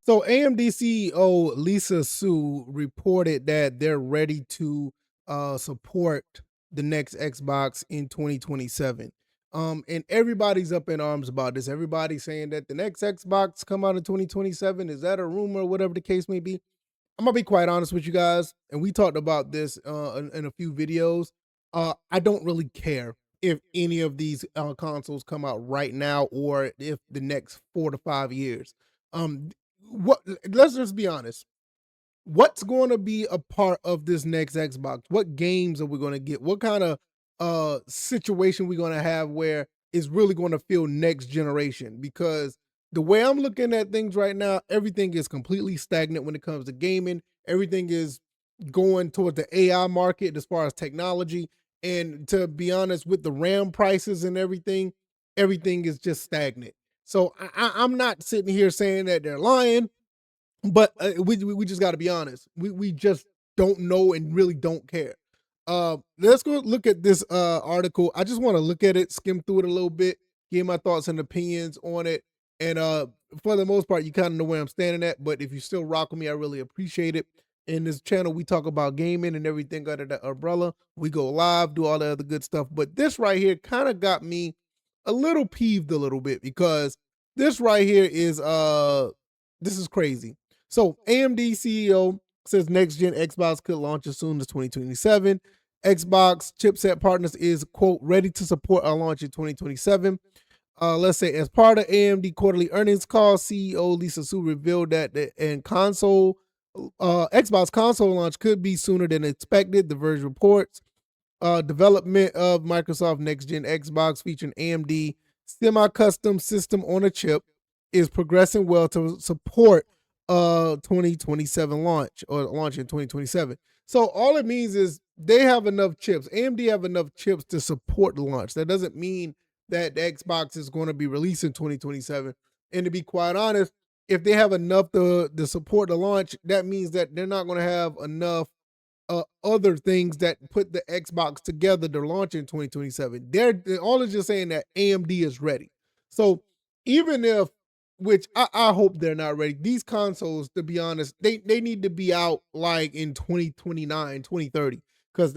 So AMD CEO Lisa Su reported that they're ready to support the next Xbox in 2027. And everybody's up in arms about this. Everybody's saying that the next Xbox come out in 2027. Is that a rumor? Whatever the case may be. I'm gonna be quite honest with you guys, and we talked about this in a few videos. I don't really care if any of these consoles come out right now or if the next 4 to 5 years. Um, what? Let's just be honest. What's going to be a part of this next Xbox? What games are we going to get? What kind of situation we going to have where it's really going to feel next generation? Because the way I'm looking at things right now, everything is completely stagnant when it comes to gaming. Everything is going towards the AI market as far as technology. And to be honest, with the RAM prices and everything is just stagnant. So I'm not sitting here saying that they're lying, but we just got to be honest. We just don't know and really don't care. Let's go look at this article. I just want to look at it, skim through it a little bit, give my thoughts and opinions on it. And for the most part, you kind of know where I'm standing at. But if you still rock with me, I really appreciate it. In this channel, we talk about gaming and everything under that umbrella. We go live, do all the other good stuff. But this right here kind of got me a little peeved a little bit because this right here is this is crazy. So AMD CEO says next gen Xbox could launch as soon as 2027. Xbox chipset partners is quote ready to support our launch in 2027. Let's say as part of AMD quarterly earnings call, CEO Lisa Su revealed that Xbox console launch could be sooner than expected. The Verge reports development of Microsoft next gen Xbox featuring AMD semi-custom system on a chip is progressing well to support 2027 launch or launch in 2027. So all it means is they have enough chips. AMD have enough chips to support the launch. That doesn't mean that the Xbox is going to be released in 2027. And to be quite honest, if they have enough to support the launch, that means that they're not going to have enough other things that put the Xbox together to launch in 2027. They're all is just saying that AMD is ready. So even if, which I hope they're not ready, these consoles, to be honest, they need to be out like in 2029, 2030. Because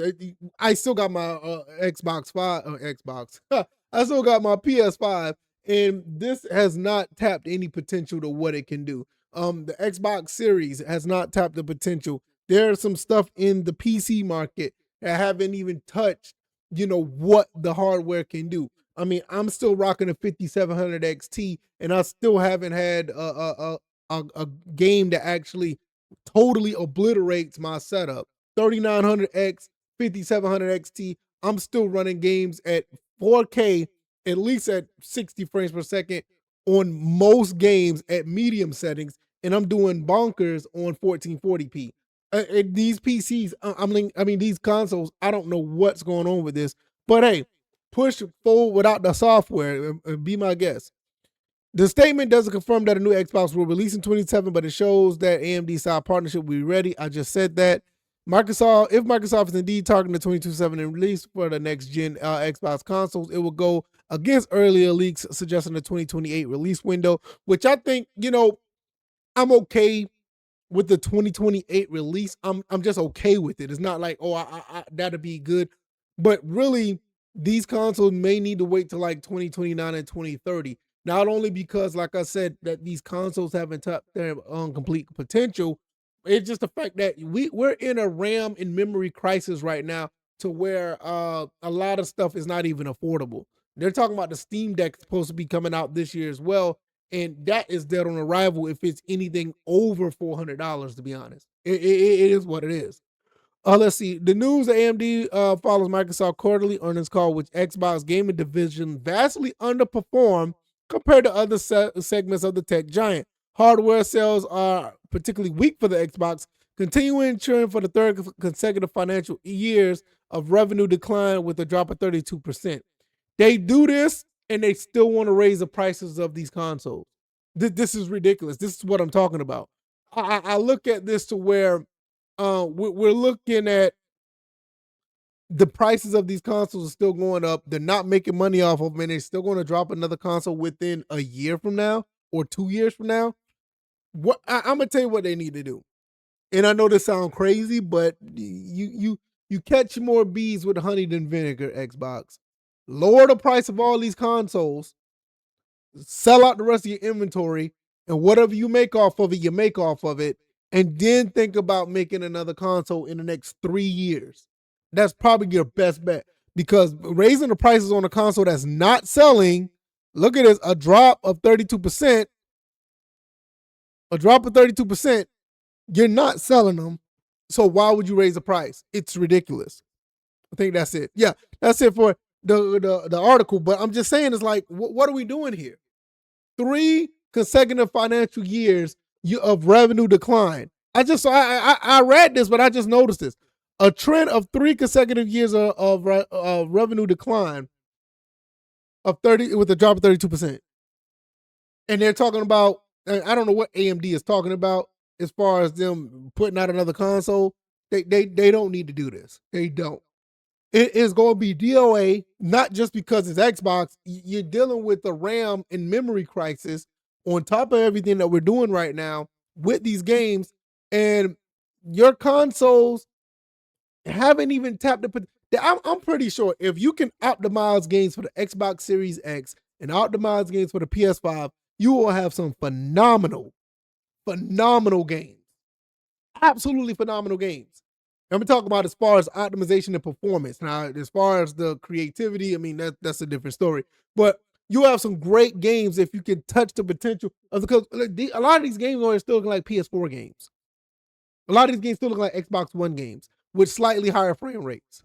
I still got my Xbox 5, Xbox. I still got my PS5, and this has not tapped any potential to what it can do. The Xbox Series has not tapped the potential. There's some stuff in the PC market that haven't even touched, what the hardware can do. I mean, I'm still rocking a 5700 XT, and I still haven't had a game that actually totally obliterates my setup. 3900X, 5700 XT. I'm still running games at 4K, at least at 60 frames per second on most games at medium settings, and I'm doing bonkers on 1440p. These PCs, I mean, these consoles, I don't know what's going on with this, but hey, push forward without the software. Be my guest. The statement doesn't confirm that a new Xbox will release in 2027, but it shows that AMD style partnership will be ready. I just said that. If Microsoft is indeed targeting the 2027 and release for the next gen Xbox consoles, it will go against earlier leaks suggesting the 2028 release window, which I think, I'm okay with the 2028 release. I'm just okay with it. It's not like, oh, that'll be good. But really, these consoles may need to wait till like 2029 and 2030. Not only because, like I said, that these consoles haven't tapped their complete potential, it's just the fact that we're in a RAM and memory crisis right now, to where a lot of stuff is not even affordable. They're talking about the Steam Deck supposed to be coming out this year as well, and that is dead on arrival if it's anything over $400. To be honest, it is what it is. Let's see. The news: AMD follows Microsoft quarterly earnings call, which Xbox gaming division vastly underperformed compared to other segments of the tech giant. Hardware sales are particularly weak for the Xbox, continuing trend for the third consecutive financial years of revenue decline with a drop of 32%. They do this and they still want to raise the prices of these consoles. This is ridiculous. This is what I'm talking about. I look at this to where we're looking at the prices of these consoles are still going up. They're not making money off of them, and they're still going to drop another console within a year from now or 2 years from now. I'm gonna tell you what they need to do. And I know this sounds crazy, but you catch more bees with honey than vinegar, Xbox. Lower the price of all these consoles, sell out the rest of your inventory, and whatever you make off of it, you make off of it, and then think about making another console in the next 3 years. That's probably your best bet because raising the prices on a console that's not selling, look at this, a drop of 32%, you're not selling them. So why would you raise the price? It's ridiculous. I think that's it. Yeah, that's it for the article. But I'm just saying, it's like, what are we doing here? 3 consecutive financial years of revenue decline. I read this, but I just noticed this. A trend of 3 consecutive years of revenue decline of 30 with a drop of 32%. And they're talking about, I don't know what AMD is talking about as far as them putting out another console. They don't need to do this. They don't. It is going to be DOA, not just because it's Xbox. You're dealing with the RAM and memory crisis on top of everything that we're doing right now with these games, and your consoles haven't even tapped the. I'm pretty sure if you can optimize games for the Xbox Series X and optimize games for the PS5, you will have some phenomenal games. Absolutely phenomenal games. I'm talking about as far as optimization and performance. Now, as far as the creativity, I mean, that's a different story. But you have some great games if you can touch the potential of because a lot of these games are still looking like PS4 games. A lot of these games still look like Xbox One games with slightly higher frame rates.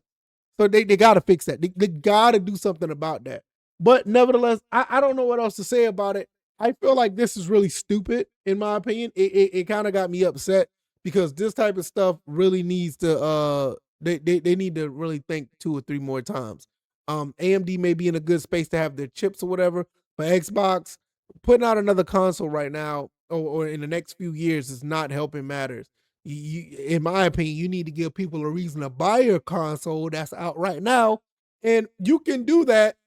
So they got to fix that. They got to do something about that. But nevertheless, I don't know what else to say about it. I feel like this is really stupid, in my opinion. It kind of got me upset because this type of stuff really needs to they need to really think 2 or 3 more times. AMD may be in a good space to have their chips or whatever, but Xbox putting out another console right now or in the next few years is not helping matters. In my opinion, you need to give people a reason to buy your console that's out right now, and you can do that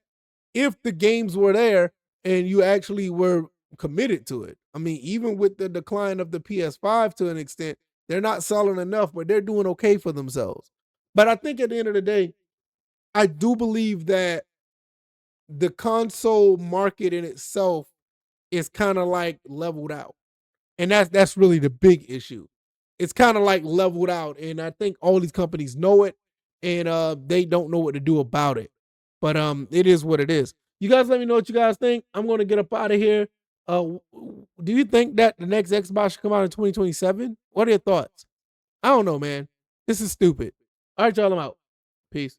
if the games were there and you actually were committed to it. I mean, even with the decline of the PS5 to an extent, they're not selling enough, but they're doing okay for themselves. But I think at the end of the day, I do believe that the console market in itself is kind of like leveled out. And that's really the big issue. It's kind of like leveled out, and I think all these companies know it, and they don't know what to do about it. But it is what it is. You guys, let me know what you guys think. I'm going to get up out of here. Do you think that the next Xbox should come out in 2027? What are your thoughts? I don't know, man. This is stupid. All right, y'all, I'm out. Peace.